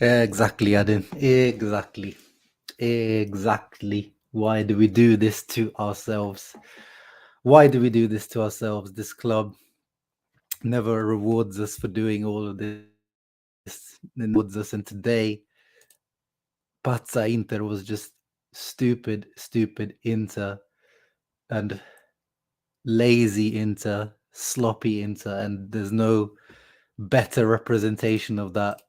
Exactly, Adin. Exactly. Exactly. Why do we do this to ourselves? Why do we do this to ourselves? This club never rewards us for doing all of this. Never rewards us. And today, Pazza Inter was just stupid Inter and lazy Inter, sloppy Inter. And there's no better representation of that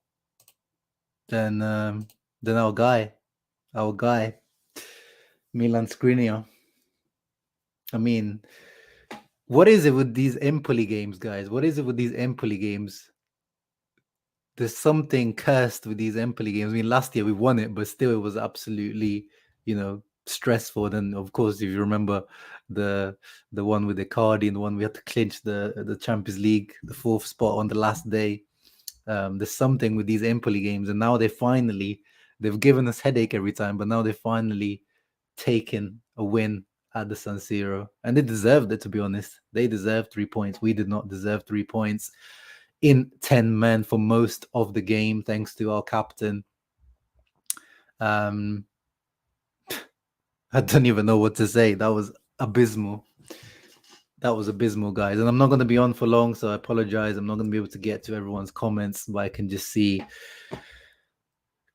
than our guy, Milan Skriniar. I mean, what is it with these Empoli games, guys? What is it with these Empoli games? There's something cursed with these Empoli games. I mean, last year we won it, but still it was absolutely, stressful. Then, of course, if you remember the one with Icardi and the one we had to clinch the Champions League, the fourth spot on the last day. There's something with these Empoli games, and now they've given us headache every time, but now they finally taken a win at the San Siro, and they deserved it, to be honest. They deserved 3 points. We did not deserve 3 points in 10 men for most of the game, thanks to our captain. I don't even know what to say. That was abysmal. That was abysmal, guys. And I'm not going to be on for long, so I apologize. I'm not going to be able to get to everyone's comments, but I can just see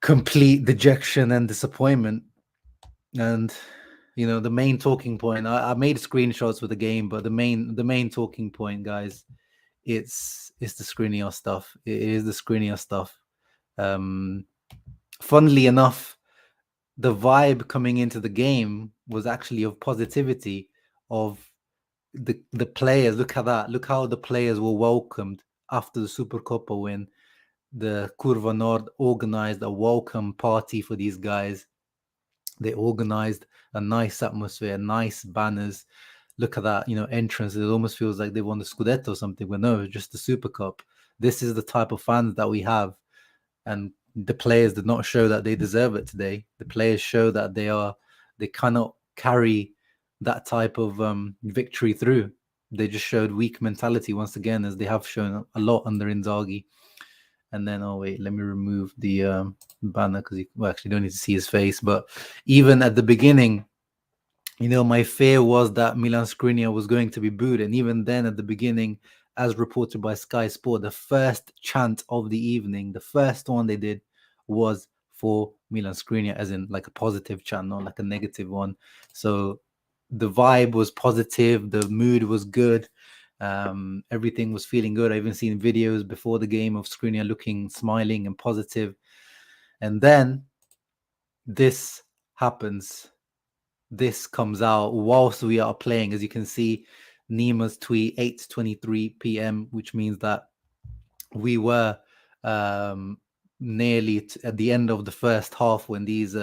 complete dejection and disappointment. And the main talking point, I made screenshots for the game, but the main talking point, guys, it's the Skriniar stuff. It is the Skriniar stuff. Funnily enough, the vibe coming into the game was actually of positivity, of the players. Look at that. Look how the players were welcomed after the Supercoppa win. The Curva Nord organized a welcome party for these guys. They organized a nice atmosphere, nice banners. Look at that, entrance. It almost feels like they won the Scudetto or something, but no, just the Super Cup. This is the type of fans that we have. And the players did not show that they deserve it today. The players show that they cannot carry that type of victory through. They just showed weak mentality once again, as they have shown a lot under Inzaghi. And then, oh wait, let me remove the banner because you actually don't need to see his face. But even at the beginning, my fear was that Milan Skriniar was going to be booed. And even then, at the beginning, as reported by Sky Sport, the first chant of the evening, the first one they did was for Milan Skriniar, as in like a positive chant, not like a negative one. So the vibe was positive, the mood was good. Everything was feeling good. I even seen videos before the game of Skriniar looking smiling and positive. And then this happens. This comes out whilst we are playing. As you can see, Nima's tweet 8:23 p.m., which means that we were nearly at the end of the first half when these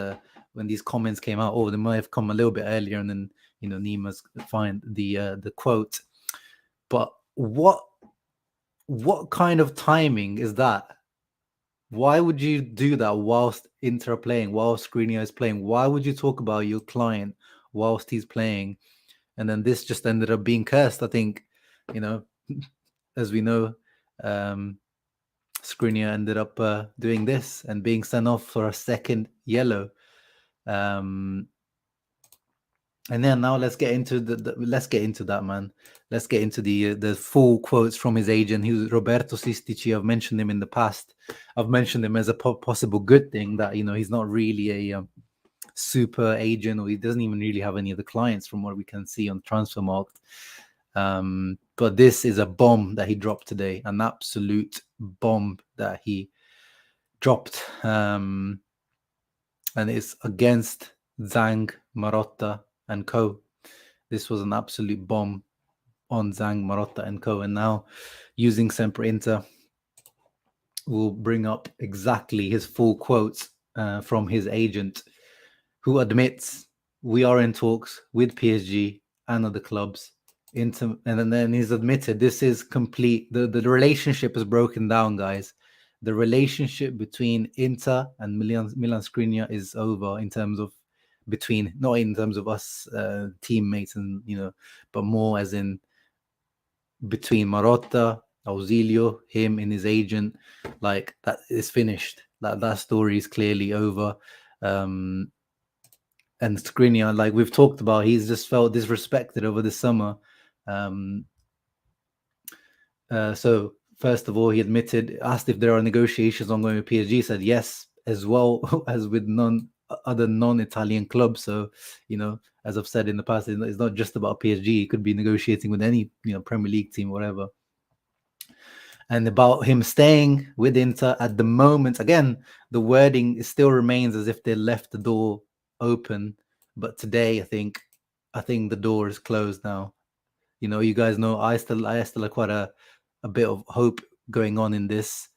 comments came out. Oh, they might have come a little bit earlier, and then Nima's find the quote. But what kind of timing is that? Why would you do that whilst Inter are playing, whilst Skriniar is playing? Why would you talk about your client whilst he's playing? And then this just ended up being cursed. I think, as we know, Skriniar ended up doing this and being sent off for a second yellow. And then now let's get into let's get into that, man. Let's get into the full quotes from his agent. He was Roberto Sistici. I've mentioned him in the past. I've mentioned him as a possible good thing that he's not really a super agent, or he doesn't even really have any of the clients from what we can see on Transfermarkt. But this is a bomb that he dropped today, an absolute bomb that he dropped, and it's against Zhang, Marotta, and co. This was an absolute bomb on Zhang, Marotta, and co. And now, using Sempre Inter, we'll bring up exactly his full quotes from his agent, who admits we are in talks with PSG and other clubs. And then he's admitted this is complete. The relationship is broken down, guys. The relationship between Inter and Milan Skriniar is over in terms of not in terms of us teammates, and but more as in between Marotta Auxilio, him and his agent, like that is finished. That story is clearly over. And Skriniar, like we've talked about, he's just felt disrespected over the summer. So first of all, he admitted, asked if there are negotiations ongoing with PSG, said yes, as well as with other non-Italian clubs. So, as I've said in the past, it's not just about PSG. He could be negotiating with any, Premier League team, whatever. And about him staying with Inter at the moment, again, the wording still remains as if they left the door open. But today, I think the door is closed now. You guys know I still have quite a bit of hope going on in this.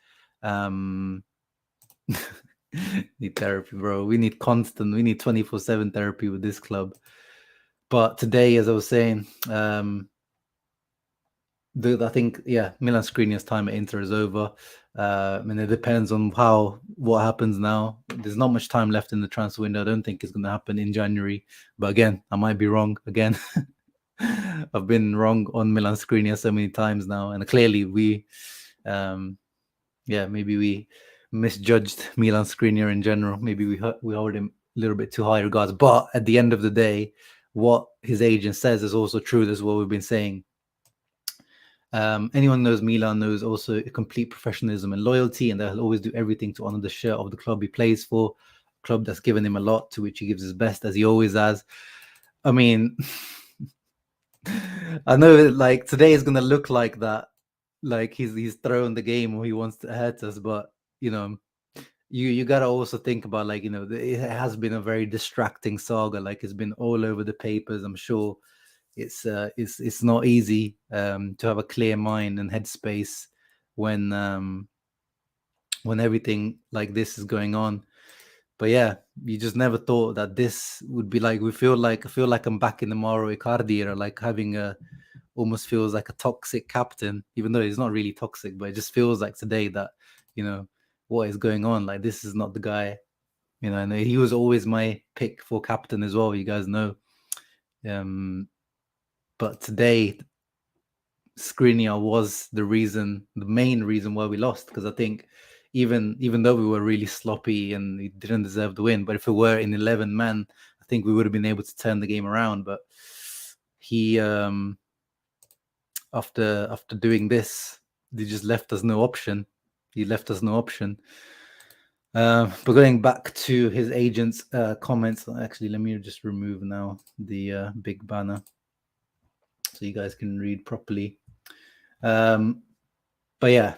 Need therapy, bro. We need 24/7 therapy with this club. But today, as I was saying, I think, Milan Skriniar's time at Inter is over. And it depends on what happens now. There's not much time left in the transfer window. I don't think it's going to happen in January. But again, I might be wrong again. I've been wrong on Milan Skriniar so many times now, and clearly maybe we misjudged Milan Skriniar in general. Maybe we hold him a little bit too high regards. But at the end of the day, what his agent says is also true. That's what we've been saying. Anyone knows Milan knows also complete professionalism and loyalty, and they'll always do everything to honor the shirt of the club he plays for, a club that's given him a lot, to which he gives his best, as he always has. I mean, I know, like, today is gonna look like that, like he's throwing the game or he wants to hurt us, but you gotta also think about, like, it has been a very distracting saga. Like, it's been all over the papers. I'm sure it's not easy to have a clear mind and headspace when everything like this is going on. But yeah, you just never thought that this would be like. I feel like I'm back in the Mauro Icardi era, like having almost feels like a toxic captain, even though he's not really toxic, but it just feels like today that, what is going on? Like, this is not the guy, and he was always my pick for captain as well, you guys know. But today, Skriniar was the main reason why we lost, because I think even though we were really sloppy and we didn't deserve the win, but if we were in 11 men, I think we would have been able to turn the game around. But he after doing this, he just left us no option. But going back to his agent's comments, actually, let me just remove now the big banner so you guys can read properly. But yeah,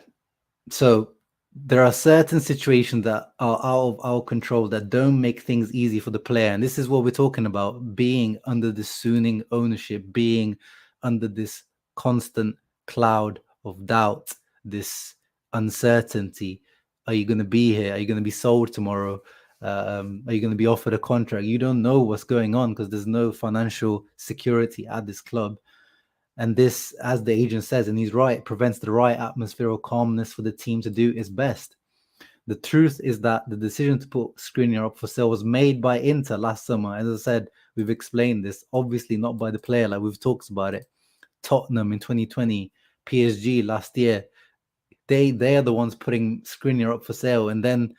so there are certain situations that are out of our control that don't make things easy for the player. And this is what we're talking about, being under this Suning ownership, being under this constant cloud of doubt, this uncertainty. Are you going to be here? Are you going to be sold tomorrow? Are you going to be offered a contract? You don't know what's going on because there's no financial security at this club. And this, as the agent says, and he's right, prevents the right atmosphere or calmness for the team to do its best. The truth is that the decision to put Skriniar up for sale was made by Inter last summer. As I said, we've explained this, obviously not by the player, like we've talked about it. Tottenham in 2020, PSG last year, they are the ones putting Skriniar up for sale. And then,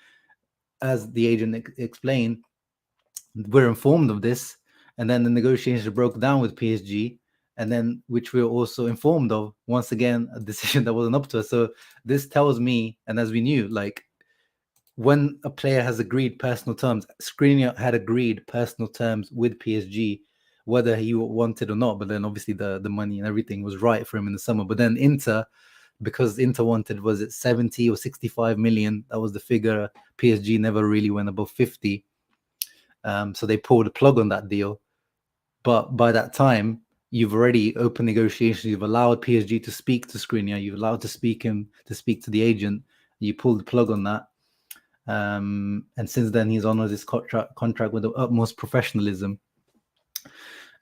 as the agent explained, we're informed of this. And then the negotiations broke down with PSG. And then, which we were also informed of, once again, a decision that wasn't up to us. So this tells me, and as we knew, like, when a player has agreed personal terms, Skriniar had agreed personal terms with PSG, whether he wanted or not. But then obviously the money and everything was right for him in the summer. But then Inter, because Inter wanted, was it 70 or 65 million? That was the figure. PSG never really went above 50. So they pulled a plug on that deal. But by that time, you've already opened negotiations. You've allowed PSG to speak to Skriniar. You've allowed to speak to the agent. You pulled the plug on that. And since then, he's honored his contract with the utmost professionalism.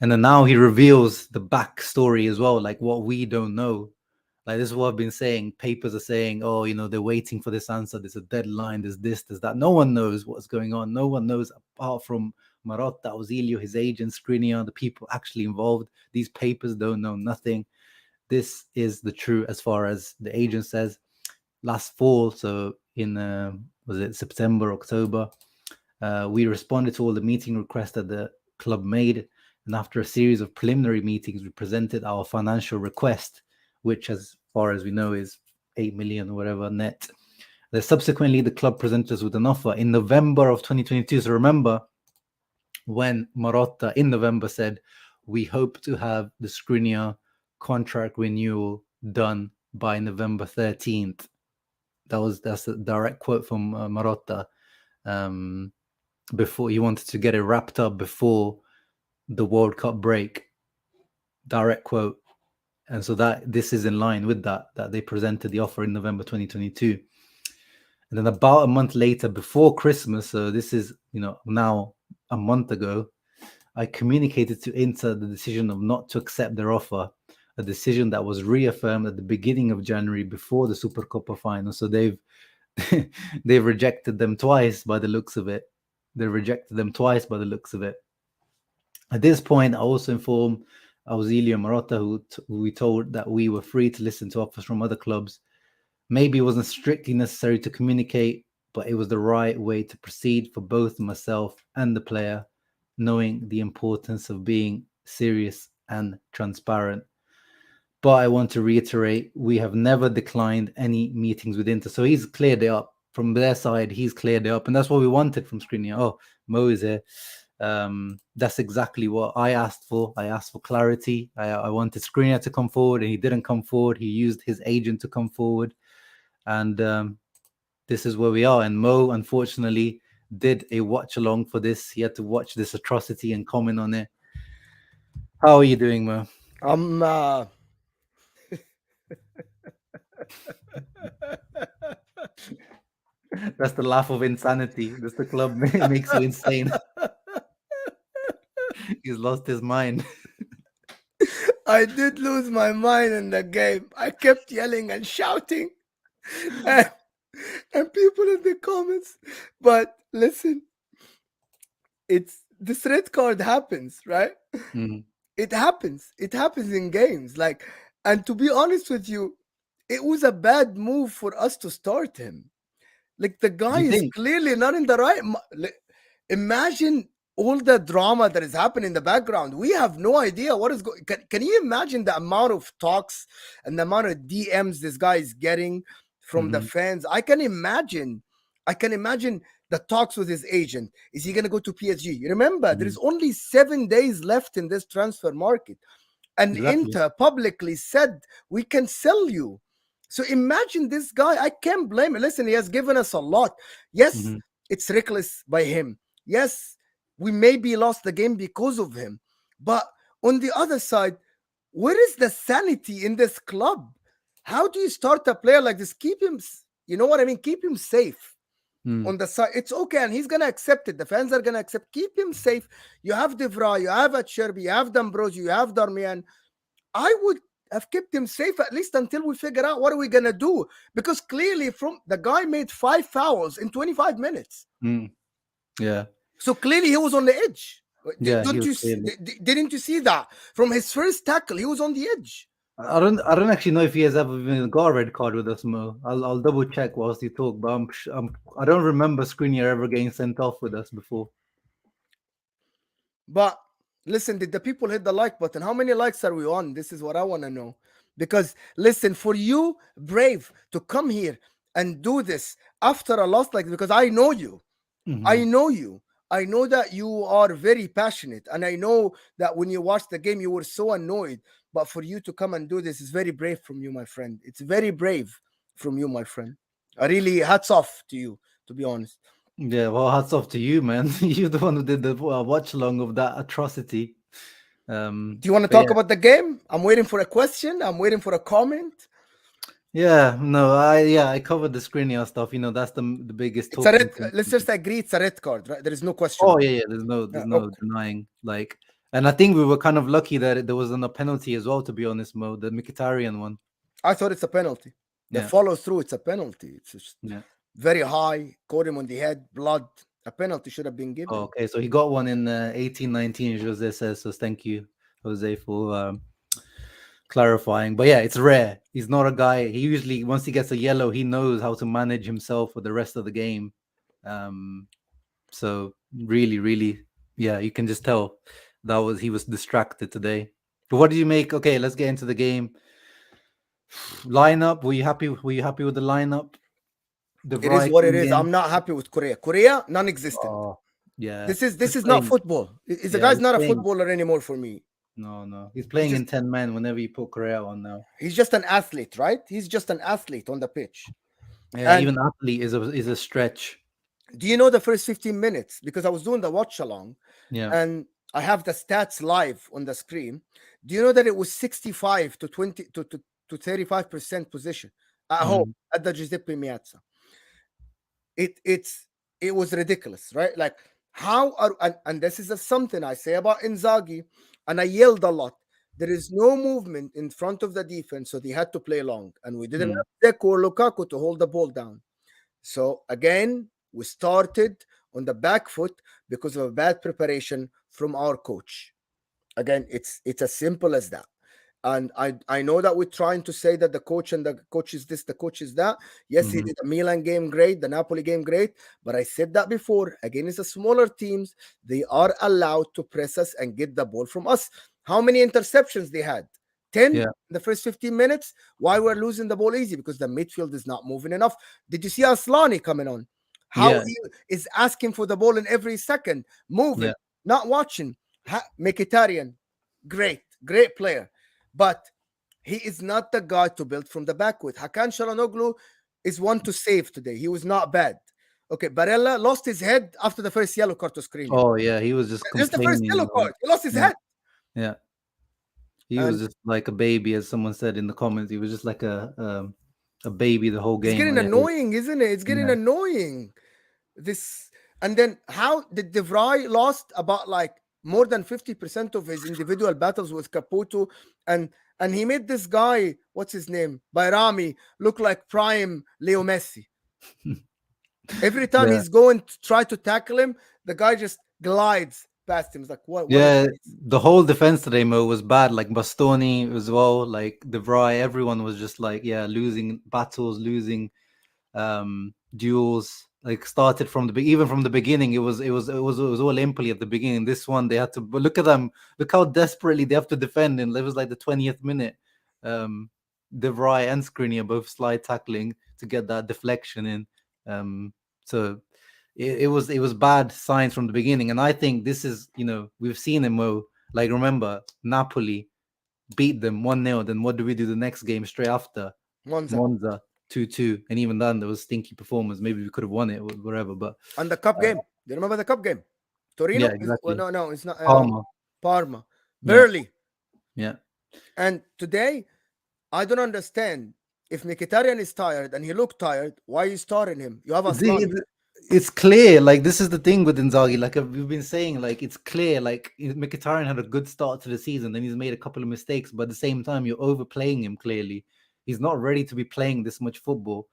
And then now he reveals the backstory as well, like what we don't know. Like, this is what I've been saying. Papers are saying, oh, they're waiting for this answer. There's a deadline. There's this, there's that. No one knows what's going on. No one knows apart from Marotta, Auxilio, his agent, Skriniar, the people actually involved. These papers don't know nothing. this is the true as far as the agent says. Last fall, so in was it September, October, we responded to all the meeting requests that the club made, and after a series of preliminary meetings, we presented our financial request, which, as far as we know, is 8 million or whatever net. Then subsequently, the club presented us with an offer in November of 2022. So remember when Marotta in November said, we hope to have the Skriniar contract renewal done by November 13th. That's a direct quote from Marotta. Before he wanted to get it wrapped up before the World Cup break. Direct quote. And so that this is in line with that they presented the offer in November 2022. And then about a month later, before Christmas, so this is, now a month ago, I communicated to Inter the decision of not to accept their offer, a decision that was reaffirmed at the beginning of January before the Supercoppa final. So they've rejected them twice by the looks of it. They rejected them twice by the looks of it. At this point, I also informed Auxilio Marotta, who we told that we were free to listen to offers from other clubs. Maybe it wasn't strictly necessary to communicate, but it was the right way to proceed for both myself and the player, knowing the importance of being serious and transparent. But I want to reiterate, we have never declined any meetings with Inter. So he's cleared it up. From their side, he's cleared it up. And that's what we wanted from Skriniar. Oh, Mo is here. That's exactly what I asked for. I asked for clarity. I wanted Skriniar to come forward, and he didn't come forward. He used his agent to come forward. And this is where we are. And Mo, unfortunately, did a watch along for this. He had to watch this atrocity and comment on it. How are you doing, Mo? That's the laugh of insanity. That's the club makes you insane. He's lost his mind. I did lose my mind in the game. I kept yelling and shouting. And, and people in the comments. But listen, it's this red card happens, right? Mm. It happens. It happens in games. Like, and to be honest with you, it was a bad move for us to start him. Like the guy You is think? clearly not in the right. Imagine all the drama that is happening in the background. We have no idea what is going. Can you imagine the amount of talks and the amount of DMs this guy is getting from the fans? I can imagine. The talks with his agent. Is he going to go to PSG? Remember, there is only 7 days left in this transfer market, and Exactly. Inter publicly said we can sell you. So imagine this guy. I can't blame him. Listen, he has given us a lot. Yes, it's reckless by him. Yes, we maybe lost the game because of him. But on the other side, where is the sanity in this club? How do you start a player like this? Keep him, you know what I mean? Keep him safe on the side. It's okay, and he's going to accept it. The fans are going to accept. Keep him safe. You have Devra, you have Acherbi, you have D'Ambrosio, you have Darmian. I would have kept him safe at least until we figure out what are we going to do. Because clearly from the guy made 5 fouls in 25 minutes. Yeah. So clearly he was on the edge. Yeah, Didn't you see that? From his first tackle, he was on the edge. I don't actually know if he has ever even got a red card with us, Mo. I'll double check whilst you talk, but I don't remember Skriniar ever getting sent off with us before. But listen, did the people hit the like button? How many likes are we on? This is what I want to know. Because listen, for you, Brave, to come here and do this after a loss like, because I know you. I know you. I know that you are very passionate, and I know that when you watched the game, you were so annoyed. But for you to come and do this is very brave from you, my friend. It's very brave from you, my friend. I really hats off to you, to be honest. Yeah, well, hats off to you, man. You're the one who did the watch along of that atrocity. Do you want to talk about the game? I'm waiting for a question. I'm waiting for a comment. Yeah, no, I covered the Skriniar stuff. That's the biggest. It's a red. Let's just agree it's a red card, right? There is no question. Oh yeah, there's no denying. Like, and I think we were kind of lucky that there wasn't a penalty as well. To be honest, Mo, the Mkhitaryan one. I thought it's a penalty. The follow through, it's a penalty. It's just very high. Caught him on the head, blood. A penalty should have been given. Oh, okay, so he got one in 18-19. Jose says so. Thank you, Jose, for clarifying. But yeah, it's rare. He's not a guy. He usually, once he gets a yellow, he knows how to manage himself for the rest of the game. Um, so really, really, yeah, you can just tell that was he was distracted today. But what do you make? Okay, let's get into the game. Lineup. Were you happy? Were you happy with the lineup? De It is Vrij what it coming is. in. I'm not happy with Korea. Korea, non-existent. Oh, yeah. This He's is not playing. football. The Yeah, guy's he's not a playing. footballer anymore for me. No, no. He's He's playing just in 10 men whenever you put Correa on now. he's just an athlete, right? He's just an athlete on the pitch. Yeah, And even athlete is a stretch. do you know the first 15 minutes? Because I was doing the watch along Yeah. and I have the stats live on the screen. Do you know that it was 65 to 20 to 35% position at home Mm, at the Giuseppe Meazza? It was ridiculous, right? Like how are and this is something I say about Inzaghi, and I yelled a lot. There is no movement in front of the defense, so they had to play long, and we didn't mm, have Deco or Lukaku to hold the ball down. So again, we started on the back foot because of a bad preparation from our coach. Again, it's as simple as that. And I know that we're trying to say that the coach and the coach is this, the coach is that. Yes, he mhm. did the Milan game great, the Napoli game great, but I said that before. Again, it's the smaller teams. They are allowed to press us and get the ball from us. How many interceptions they had? 10 in Yeah, the first 15 minutes. Why we're losing the ball easy? Because the midfield is not moving enough. Did you see Aslani coming on? How yeah, he is asking for the ball in every second, moving, yeah, not watching. Mkhitaryan, great player, but he is not the guy to build from the back with. Hakan Shalanoglu is one to save today. He was not bad. Okay, Barella lost his head after the first yellow card to Skriniar. oh yeah, he was just Just the first complaining yellow about card. He lost his yeah, head. yeah. He was And just like a baby, as someone said in the comments. He was just like a baby the whole it's game. getting Yeah, annoying, isn't it? It's getting yeah. annoying. This and then how did De Vrij lost about like more than 50% of his individual battles with Caputo, and he made this guy, what's his name, Bayrami, look like prime Leo Messi. Every time Yeah. he's going to try to tackle him, the guy just glides past him. It's like, what is Yeah, this? the whole defense today, Mo, was bad. Like Bastoni as well, like De Vrij, everyone was just like, yeah, losing battles, losing duels. Like started from even from the beginning. It was all Empoli at the beginning. This one they had to, but look at them. Look how desperately they have to defend. And it was like the 20th minute. Um, De Vrij and Skriniar both slide tackling to get that deflection in. So it was bad signs from the beginning, and I think this is we've seen him. Like remember Napoli beat them 1-0. Then what do we do the next game straight after? Monza. Monza 2-2, and even then there was stinky performance. Maybe we could have won it or whatever, but And the cup uh, game. Do you remember the cup game? yeah, Torino? Well, exactly. no, it's not. Parma, Parma. yeah, Barely. yeah. And today, I don't understand. If Mkhitaryan is tired and he looked tired, why are you starting him? You have Aslani. It's clear, like this is the thing with Inzaghi. Like we've been saying, like it's clear. Like Mkhitaryan had a good start to the season, then he's made a couple of mistakes, but at the same time, you're overplaying him. Clearly, he's not ready to be playing this much football.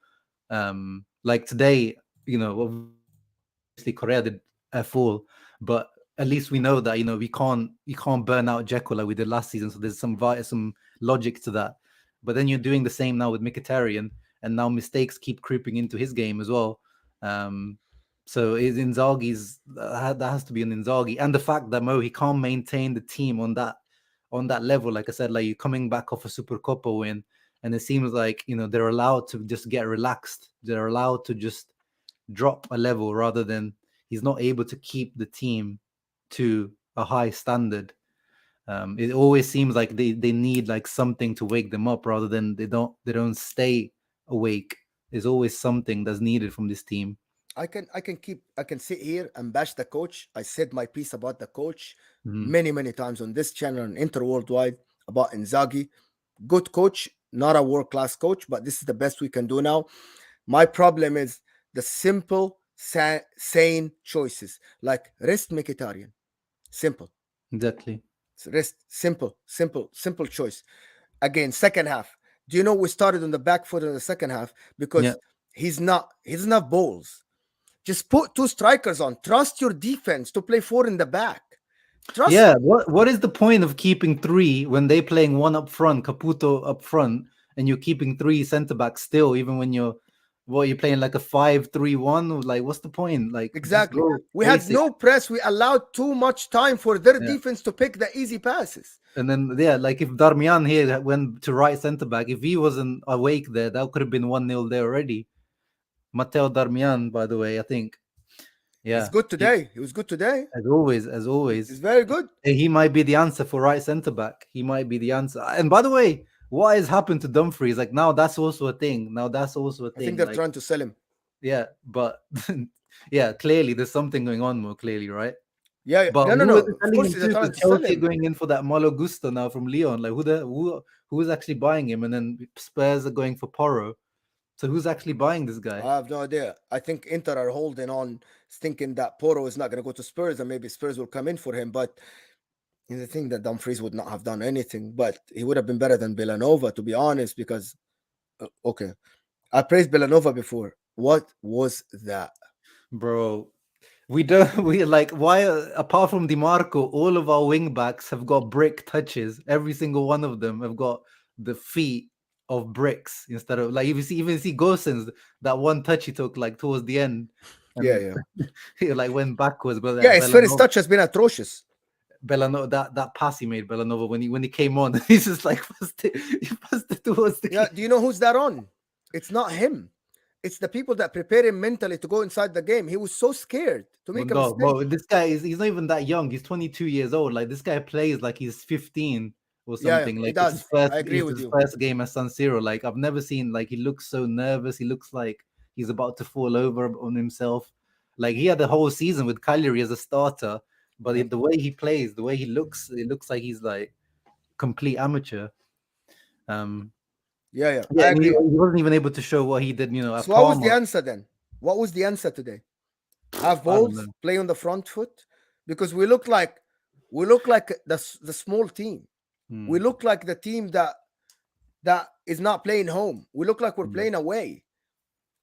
Like today, obviously Correa did a fool, but at least we know that we can't burn out Jekyll like we did last season. So there's some logic to that. But then you're doing the same now with Mkhitaryan, and now mistakes keep creeping into his game as well. Um, so is Inzaghi's that has to be an Inzaghi, and the fact that he can't maintain the team on that level. Like I said, like you're coming back off a Super Copa win, and it seems like they're allowed to just get relaxed. They're allowed to just drop a level rather than he's not able to keep the team to a high standard. It always seems like they need like something to wake them up rather than they don't stay awake. There's always something that's needed from this team. I can sit here and bash the coach. I said my piece about the coach Mhm. many times on this channel and inter worldwide about Inzaghi. Good coach, not a world class coach, but this is the best we can do now. My problem is the simple, sane choices like rest Mkhitaryan. Simple. Exactly. Rest. Simple choice. Again, second half. Do you know we started on the back foot in the second half Yeah. because he doesn't have balls. Just put two strikers on. Trust your defense to play four in the back. Trust Yeah, me. what is the point of keeping three when they playing one up front, Caputo up front, and you're keeping three centre backs still, even when you're playing like a 5-3-1? Like, what's the point? Like, just Exactly. go We had basic. no press. We allowed too much time for their Yeah. defense to pick the easy passes. And then yeah, like if Darmian here went to right centre back, if he wasn't awake there, that could have been 1-0 there already. Matteo Darmian, by the way, I think. He's Yeah. good today. He was good today. As always, as He's always. very good. He might be the answer for right centre back. He might be the answer. And by the way, what has happened to Dumfries? Like now, that's also a thing. Now that's also a I think thing. they're Like trying to sell him. yeah, but yeah, clearly there's something going on more clearly, right? Yeah, yeah. But No, no, who no. are they Of selling course him they're to? trying Because to sell Chelsea are him. going in for that Malo Gusto now from Lyon. Like who's actually buying him? And then Spurs are going for Porro. So who's actually buying this guy, I have no idea. I think Inter are holding on, thinking that Poro is not going to go to Spurs and maybe Spurs will come in for him. But in the thing that Dumfries would not have done anything, but he would have been better than Villanova, to be honest, because, okay, I praised Villanova before. What was that? bro? We don't. We like why? Apart from Dimarco, all of our wing backs have got brick touches. Every single one of them have got the feet of bricks instead of like even see Gosens, that one touch he took like towards the end, Yeah, and yeah. he like went backwards. But Yeah, his first Bellanova, touch has been atrocious. Bellanova, that pass he made Bellanova when he came on, he's just like he passed it towards the Yeah, keeper. do you know who's that on? It's not him. It's the people that prepare him mentally to go inside the game. He was so scared to Well, make a no, mistake. Mo, this guy he's not even that young. He's 22 years old. Like this guy plays like he's 15 or Yeah, yeah, something. he Like does. I agree it's with his you. first game at San Siro. Like I've never seen like he looks so nervous. He looks like he's about to fall over on himself. Like he had the whole season with Cagliari as a starter, but Yeah, the way he plays, the way he looks, it looks like he's like complete amateur. Um, yeah, yeah. yeah, I and he agree. wasn't even able to show what he did, at So what was the Parma. answer then? What was the answer today? Have I don't balls, know. play on the front foot, because we look like the small team. We Hmm, look like the team that is not playing home. We look like we're yeah. playing away.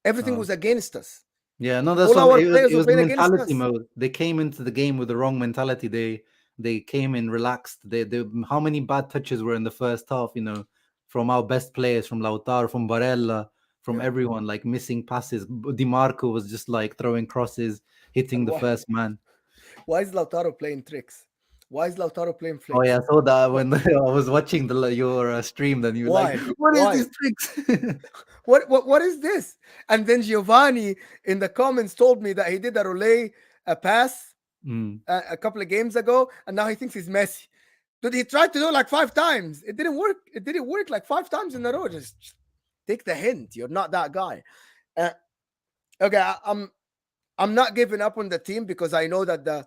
Everything was against us. Yeah, no, that's All what our it was. players It were was the playing against mentality us. mode. They came into the game with the wrong mentality. They came in relaxed. They how many bad touches were in the first half? From our best players, from Lautaro, from Barella, from Yeah. everyone, like missing passes. Di Marco was just like throwing crosses, hitting And the why first man. why is Lautaro playing tricks? Why is Lautaro playing Oh yeah, flicks? I saw that What? when I was watching your stream. Then you were like, Why? "What is Why? these tricks?" What is this? And then Giovanni in the comments told me that he did a pass Mm, a couple of games ago, and now he thinks he's Messi. Dude, he tried to do it like 5 times. It didn't work. It didn't work like 5 times in a row. Just take the hint. You're not that guy. Uh, okay, I'm not giving up on the team because I know that the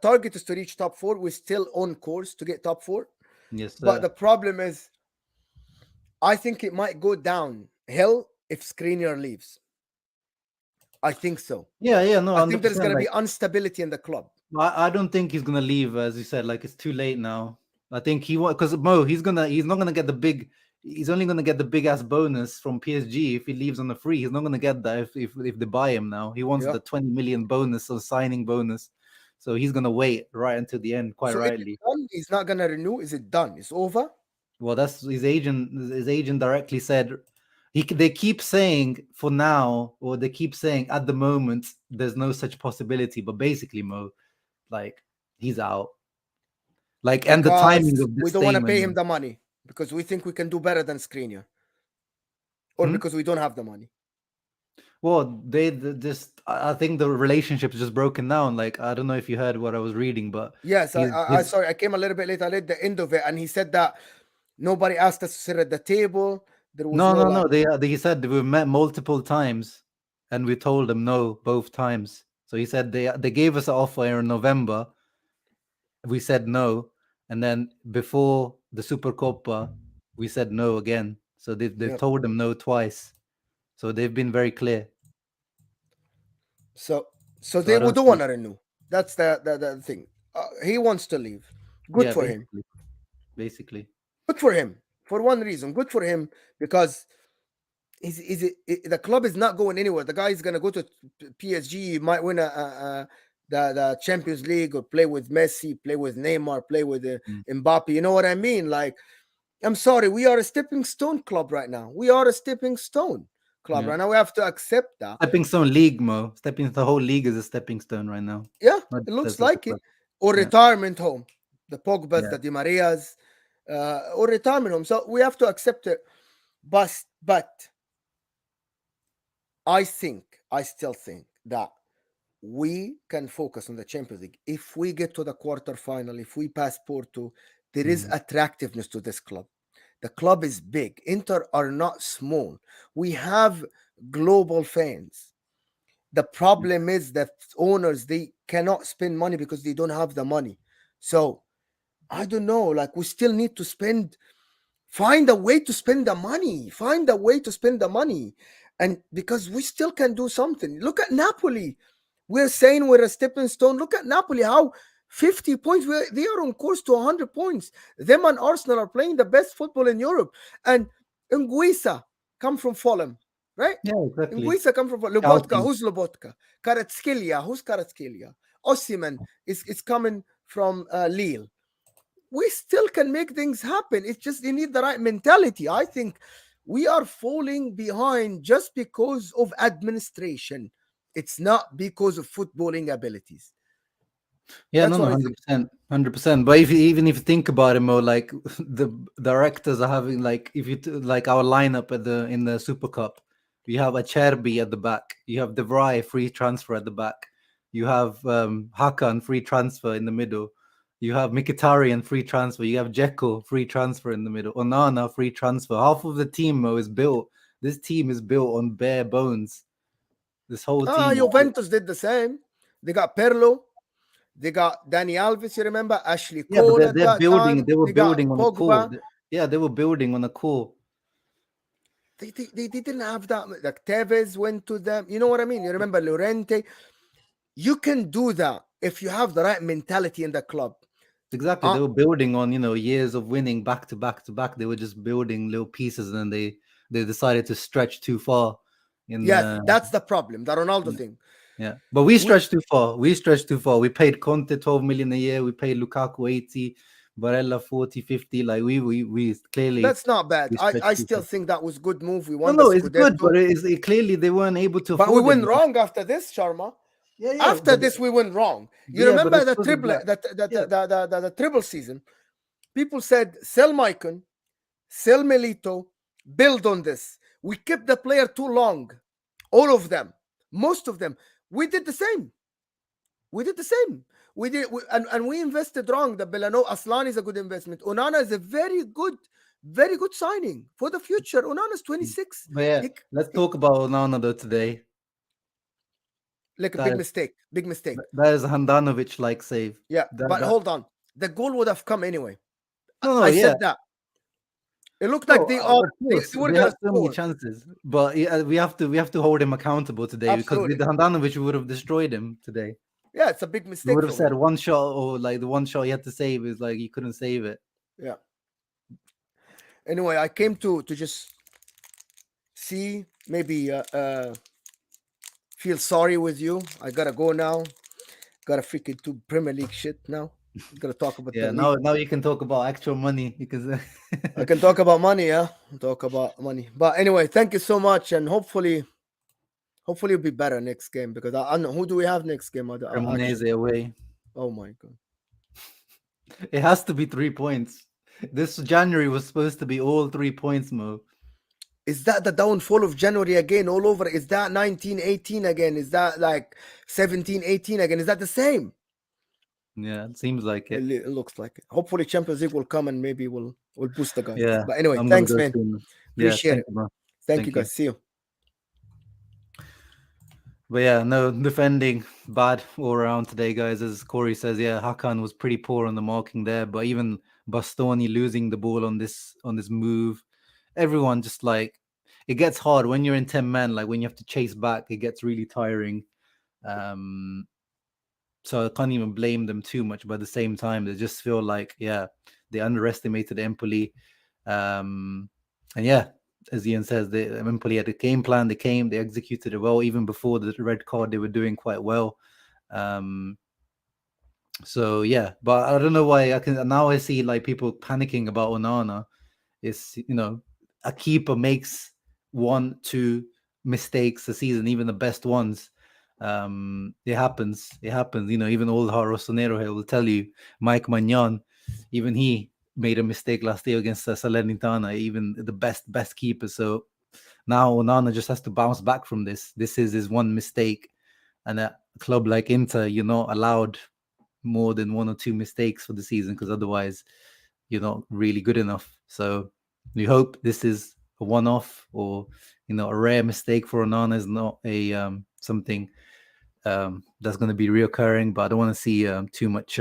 target is to reach top four. We're still on course to get top four. yes, But sir. the problem is, I think it might go downhill if Skriniar leaves. I think so. Yeah, yeah, no, I hundred think there's percent. going to be Like instability in the club. I don't think he's gonna leave, as you said. Like it's too late now. I think he want because Mo he's not gonna get the big. He's only gonna get the big ass bonus from PSG if he leaves on the free. He's not gonna get that if they buy him now. He wants Yeah. the 20 million bonus or signing bonus, so he's gonna wait right until the end. Quite So is it rightly. done? He's not going to renew. Is it done? It's over. Well, that's his agent. His agent directly said they keep saying for now, or they keep saying at the moment there's no such possibility. But basically, Mo, like he's out. Like, and the timing Because of we this don't want to statement, pay him man. the money because we think we can do better than Skriniar, or Hmm? because we don't have the money. Well, just I think the relationship is just broken down. Like, I don't know if you heard what I was reading, but Yes, he's I his sorry, I came a little bit late. I read the end of it, and he said that nobody asked us to sit at the table. There was no, no no, no. like, He said we met multiple times, and we told him no both times. So he said they gave us an offer in November. We said no, and then before the Super Copa, we said no again. So they've yeah. told them no twice. So they've been very clear. So so So they I we don't don't see. want to renew. That's the thing. He wants to leave. Good Yeah, for him. basically. Good for him. For one reason, good for him because the club is not going anywhere. The guy is gonna go to PSG. He might win the Champions League or play with Messi, play with Neymar, play with Mm. Mbappe. You know what I mean? Like, I'm sorry, we are a stepping stone club right now. We are a stepping stone club Yeah. right now. We have to accept that. Stepping stone league, Mo. Stepping the whole league is a stepping stone right now. Yeah, Not it just looks as a like it. club. Or Yeah. retirement home. The Pogbas, Yeah. the Di Marias, or retirement home. So we have to accept it. But I still think that we can focus on the Champions League. If we get to the quarterfinal, if we pass Porto, there is Mm. attractiveness to this club. The club is big. Inter are not small. We have global fans. The problem is that owners, they cannot spend money because they don't have the money. So I don't know. Like, we still need to spend, find a way to spend the money, find a way to spend the money. And because we still can do something. Look at Napoli. We're saying we're a stepping stone. Look at Napoli, how 50 points, they are on course to 100 points. Them and Arsenal are playing the best football in Europe. And Nguisa come from Fulham, right? Yeah, exactly. Nguisa come from Lobotka. Shouting. Who's Lobotka? Kvaratskhelia. Who's Kvaratskhelia? Osimhen is coming from Lille. We still can make things happen. It's just you need the right mentality. I think we are falling behind just because of administration. It's not because of footballing abilities. Yeah, no, That's no, what I think. 100%, 100%. But even if you think about it more, like the directors are having, like, if you like our lineup at the in the Super Cup, you have Acerbi at the back, you have De Vrij free transfer at the back, you have Hakan free transfer in the middle, you have Mkhitaryan free transfer, you have Dzeko free transfer in the middle, Onana free transfer. Half of the team, Mo, is built. This team is built on bare bones. This whole team is built. Juventus did the same. They got Perlo. They got Danny Alves, you remember? Ashley Yeah, but Cole at they're that building. time. They were They got building on a core. Pogba. Yeah, they were building on a core. They didn't have that. Like, Tevez went to them. You know what I mean? You remember Llorente? You can do that if you have the right mentality in the club. Exactly. Uh, They were building on, years of winning back to back to back. They were just building little pieces, and then they decided to stretch too far. In yes, that's the problem. The Ronaldo yeah, thing. yeah. But we We stretched too far. We stretched too far. We paid Conte 12 million a year. We paid Lukaku 80, Barella 40, 50. Like we clearly That's not bad. we I stretched too still far. think that was good move. We No, won the no, it's good, Scudetto, but clearly they weren't able to but we afford it. went wrong after this, Sharma. Yeah, yeah, After this, we went wrong. You but remember it's the because of triple, that. Yeah. the triple season? People said sell Maicon, sell Melito, build on this. We kept the player too long. All of them, most of them. We did the same. We did the same. And we invested wrong. The Belano Aslan is a good investment. Onana is a very good signing for the future. Onana is 26. But yeah, He, let's he, talk about Onana though today. like a That big is mistake. Big mistake. that is a Handanovic like save. Yeah, That but that hold on. The goal would have come anyway. no, I yeah. said that. It looked like No, they are of course they were they had gonna so many score. chances, but yeah, we have to hold him accountable today, because with Absolutely. the Handanovic we would have destroyed him today. Yeah, it's a big We mistake would have from him. said one shot, or like the one shot he had to save is like he couldn't save it. Yeah. Anyway, I came to just see, maybe feel sorry with you. I gotta go now. Gotta freaking do Premier League shit now. Gotta talk about the Yeah, league. now you can talk about actual money because I can talk about money, yeah. Talk about money. But anyway, thank you so much, and hopefully it'll be better next game, because I know who do we have next game. Actually, Cremonese away. oh my god, It has to be 3 points. This January was supposed to be all 3 points, Mo. is that the downfall of January again all over? Is that 1918 again? Is that like 1718 again? Is that the same? Yeah, it seems like it. It looks like it. Hopefully Champions League will come and maybe we'll boost the guys. Yeah, But anyway, I'm gonna thanks, go man. soon. Yeah, Appreciate thank it. you, bro. Thank you, Thank you. guys. See you. But yeah, no, defending bad all around today, guys. As Corey says, yeah, Hakan was pretty poor on the marking there, but even Bastoni losing the ball on this move, everyone just like, it gets hard when you're in 10 men, like when you have to chase back, it gets really tiring. Um so I can't even blame them too much, but at the same time, they just feel like, yeah, they underestimated Empoli. And yeah, as Ian says, Empoli had a game plan. They executed it well. Even before the red card, they were doing quite well. So yeah, but I don't know why I see like people panicking about Onana. It's, a keeper makes 1-2 mistakes a season, even the best ones. It happens. It happens. Even old Rosonero here will tell you, Mike Magnan, even he made a mistake last year against Salernitana, even the best keeper. So now Onana just has to bounce back from this. This is his one mistake. And a club like Inter, you're not allowed more than 1 or 2 mistakes for the season, because otherwise you're not really good enough. So we hope this is a one-off, or a rare mistake for Onana, is not a something that's going to be reoccurring. But I don't want to see too much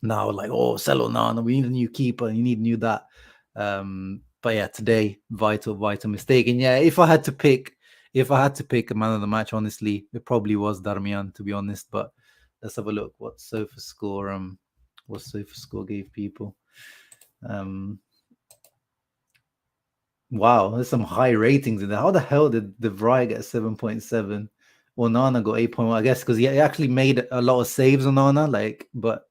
now, like, oh, sell Onana, we need a new keeper, you need new that. But yeah, today, vital mistake. And yeah, if I had to pick a man of the match, honestly, it probably was Darmian, to be honest. But let's have a look what SofaScore gave people. Wow, there's some high ratings in there. How the hell did De Vrij get 7.7? Onana got 8.1? I guess because he actually made a lot of saves, Onana, but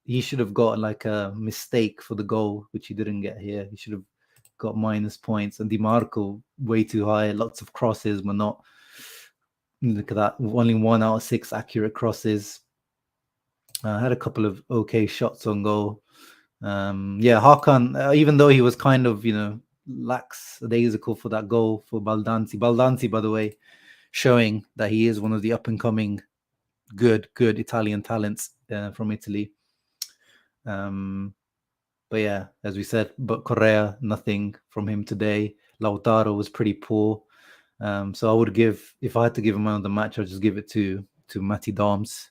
he should have got like a mistake for the goal, which he didn't get here. He should have got minus points. And DiMarco, way too high. Lots of crosses, but not. Look at that. Only 1 out of 6 accurate crosses. Had a couple of okay shots on goal. Yeah, Hakan, even though he was kind of, lackadaisical for that goal for Baldanzi. Baldanzi, by the way, showing that he is one of the up-and-coming good Italian talents from Italy. But yeah, as we said, but Correa, nothing from him today. Lautaro was pretty poor. So I would if I had to give him man of the match, I'd just give it to Matty Doms.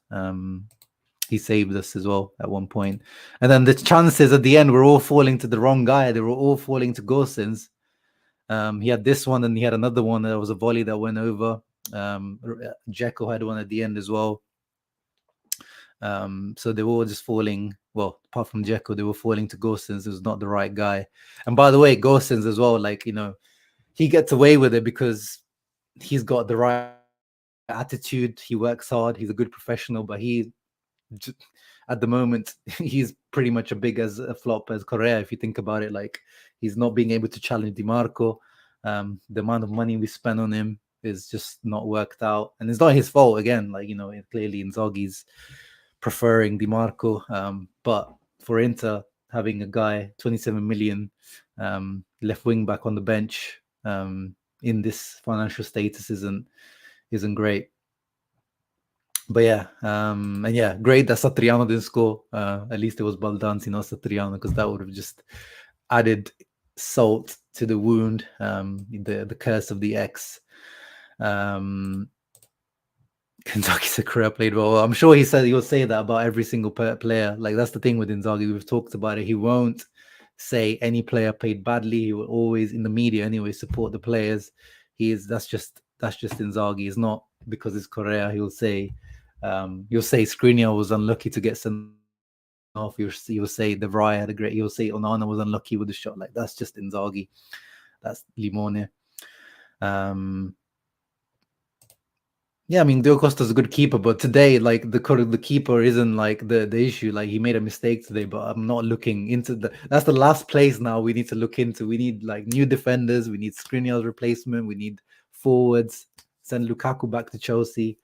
He saved us as well at one point. And then the chances at the end were all falling to the wrong guy. They were all falling to Gosens. He had this one, and he had another one. There was a volley that went over. Dzeko had one at the end as well. So they were all just falling. Well, apart from Dzeko, they were falling to Gosens. It was not the right guy. And by the way, Gosens as well, he gets away with it because he's got the right attitude. He works hard. He's a good professional, but at the moment, he's pretty much a big as a flop as Correa. If you think about it, he's not being able to challenge Dimarco. The amount of money we spent on him is just not worked out, and it's not his fault. Again, clearly Inzaghi's preferring Dimarco, but for Inter, having a guy 27 million left wing back on the bench in this financial status isn't great. But yeah, and yeah, great that Satriano didn't score. At least it was Baldanzi, not Satriano, because that would have just added salt to the wound, the curse of the ex. Kentucky's a career played well. I'm sure he'll say that about every single player. That's the thing with Inzaghi. We've talked about it. He won't say any player played badly. He will always, in the media anyway, support the players. That's just Inzaghi. It's not because it's Correa. He'll say Skriniar was unlucky to get sent off. He'll say De Vrij had a great. He'll say Onana was unlucky with the shot. That's just Inzaghi. That's Limone. Yeah, I mean, Diogo Costa's a good keeper, but today, the keeper isn't the issue. He made a mistake today, but I'm not looking into that's the last place now we need to look into. We need new defenders. We need Skriniar's replacement. We need forwards. Send Lukaku back to Chelsea.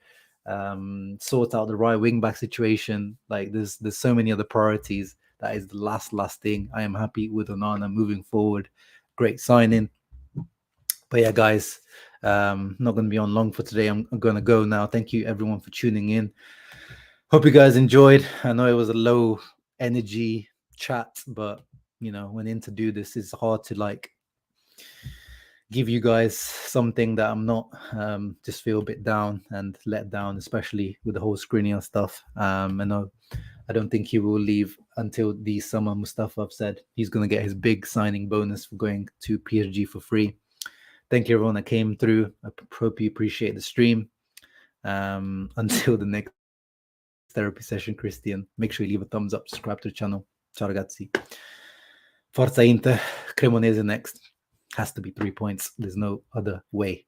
Sort out the right wing back situation. There's so many other priorities. That is the last thing. I am happy with Onana moving forward. Great signing. But yeah, guys, not going to be on long for today. I'm going to go now. Thank you everyone for tuning in. Hope you guys enjoyed. I know it was a low energy chat, but when in to do this, it's hard to give you guys something that I'm not just feel a bit down and let down, especially with the whole Skriniar stuff. I don't think he will leave until the summer. Mustafa said he's going to get his big signing bonus for going to PSG for free. Thank you everyone that came through. I hope you appreciate the stream. Until the next therapy session, Christian, make sure you leave a thumbs up, subscribe to the channel. Ciao ragazzi. Forza Inter, Cremonese next. Has to be 3 points. There's no other way.